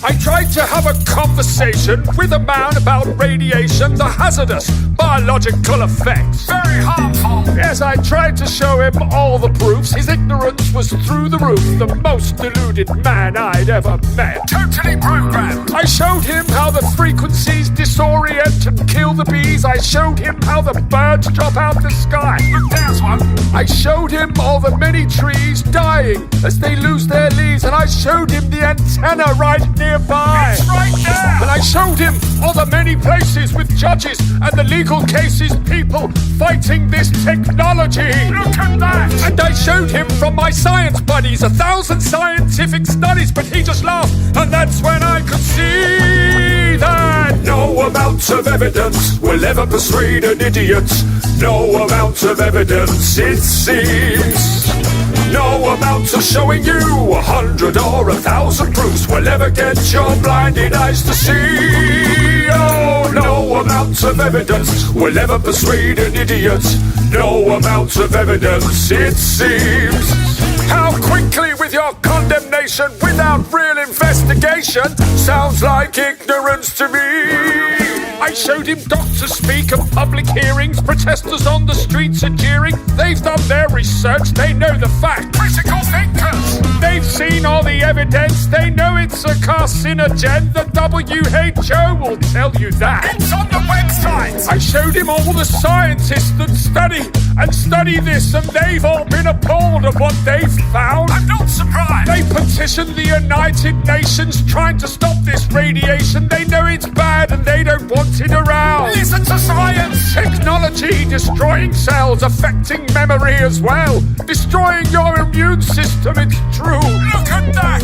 I tried to have a conversation with a man about radiation, the hazardous biological effects. Very harmful. Yes, I tried to show him all the proofs. His ignorance was through the roof, the most deluded man I'd ever met. Totally programmed. I showed him how the frequencies disorient and kill the bees. I showed him how the birds drop out the sky. Look, there's one. I showed him all the many trees dying as they lose their leaves, and I showed him the antenna right nearby. It's right there. And I showed him all the many places with judges and the legal cases, people fighting this technology. Look at that. And I showed him from my science buddies 1,000 scientific studies, but he just laughed, and that's when I could see that no amount of evidence will ever persuade an idiot. No amount of evidence, it seems. No amount of showing you 100 or 1,000 proofs will ever get your blinded eyes to see. Oh, no amount of evidence will ever persuade an idiot. No amount of evidence, it seems. How quickly with your condemnation without real investigation sounds like ignorance to me. I showed him doctors speak at public hearings, protesters on the streets are jeering. They've done their research, they know the fact. Critical thinkers. They've seen all the evidence, they know it's a carcinogen. The WHO will tell you that. It's on the website. I showed him all the scientists that study this, and they've all been appalled at what they've found. I'm not surprised. They petitioned the United Nations trying to stop this radiation. They know it's bad and they don't want it around. Listen to science. Technology destroying cells, affecting memory as well. Destroying your immune system, it's true. Look at that.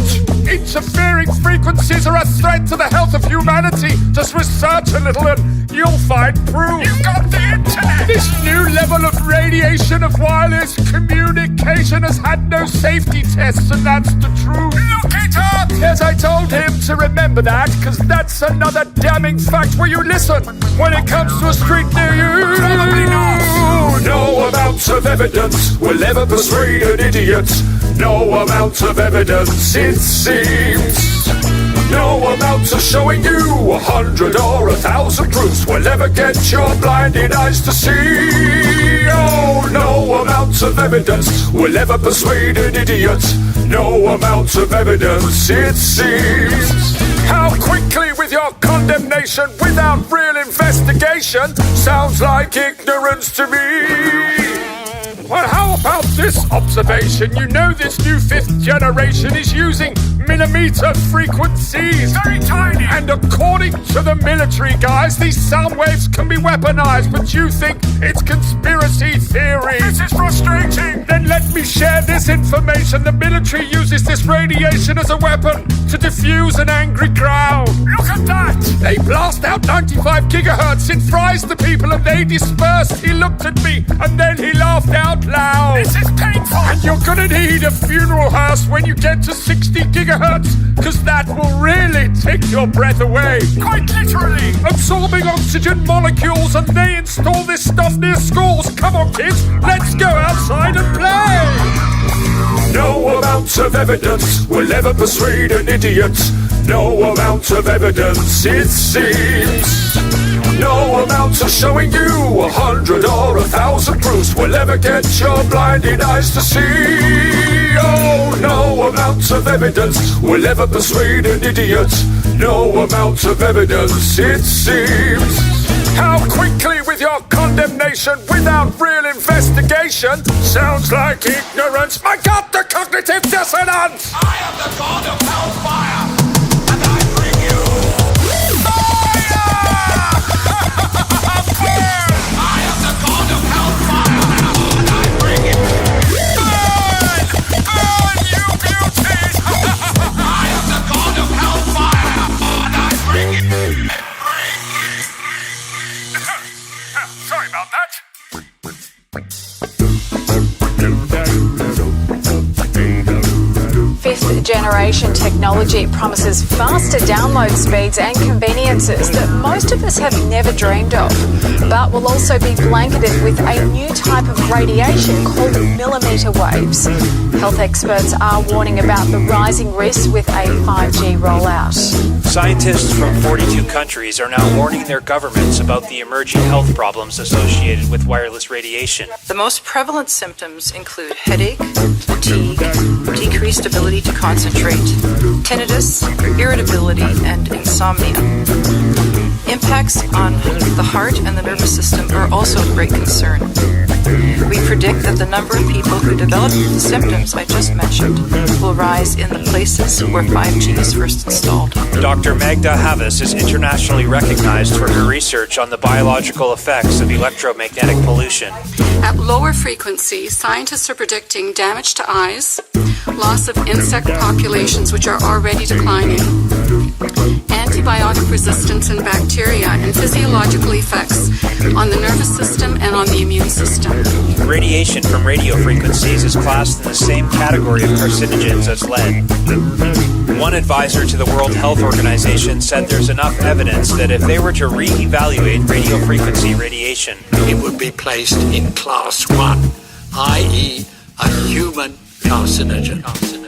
Interfering frequencies are a threat to the health of humanity. Just research a little and you'll find proof. You've got the internet. This new level of radiation of wireless communication has had no safety tests, and that's the truth. Look it up. Yes, I told him to remember that, because that's another damning fact. Will you listen when it comes to a street near you? Probably not. No amount of evidence will ever persuade an idiot. No amount of evidence, it seems. No amount of showing you 100 or 1,000 proofs will ever get your blinded eyes to see. Oh, no amount of evidence will ever persuade an idiot. No amount of evidence, it seems. How quickly with your condemnation without real investigation sounds like ignorance to me. Well, how about this observation? You know this new 5th generation is using millimeter frequencies. Very tiny. And according to the military guys, these sound waves can be weaponized, but you think it's conspiracy theory. This is frustrating. Then let me share this information. The military uses this radiation as a weapon to diffuse an angry crowd. Look at that. They blast out 95 gigahertz. It fries the people and they disperse. He looked at me and then he laughed out loud. This is painful. And you're gonna need a funeral hearse when you get to 60 gigahertz, because that will really take your breath away. Quite literally. Absorbing oxygen molecules, and they install this stuff near schools. Come on, kids, let's go outside and play. No amount of evidence will ever persuade an idiot. No amount of evidence, it seems. No amount of showing you 100 or 1,000 proofs will ever get your blinded eyes to see. Oh, no amount of evidence will ever persuade an idiot. No amount of evidence, it seems. How quickly with your condemnation without real investigation sounds like ignorance. My God, the cognitive dissonance! I am the god of hellfire, and I bring you fire! I am the god of hellfire, and I bring you burn! Burn, you beauties! I am the god of hellfire, and I bring you. Sorry about that. 5th Gen generation technology promises faster download speeds and conveniences that most of us have never dreamed of, but will also be blanketed with a new type of radiation called millimetre waves. Health experts are warning about the rising risk with a 5G rollout. Scientists from 42 countries are now warning their governments about the emerging health problems associated with wireless radiation. The most prevalent symptoms include headache, fatigue, decreased ability to concentrate, tinnitus, irritability, and insomnia. Impacts on the heart and the nervous system are also of great concern. We predict that the number of people who develop the symptoms I just mentioned will rise in the places where 5G is first installed. Dr. Magda Havas is internationally recognized for her research on the biological effects of electromagnetic pollution. At lower frequencies, scientists are predicting damage to eyes, loss of insect populations which are already declining, antibiotic resistance in bacteria, and physiological effects on the nervous system and on the immune system. Radiation from radio frequencies is classed in the same category of carcinogens as lead. One advisor to the World Health Organization said there's enough evidence that if they were to re-evaluate radio frequency radiation, it would be placed in class 1, i.e. a human carcinogen.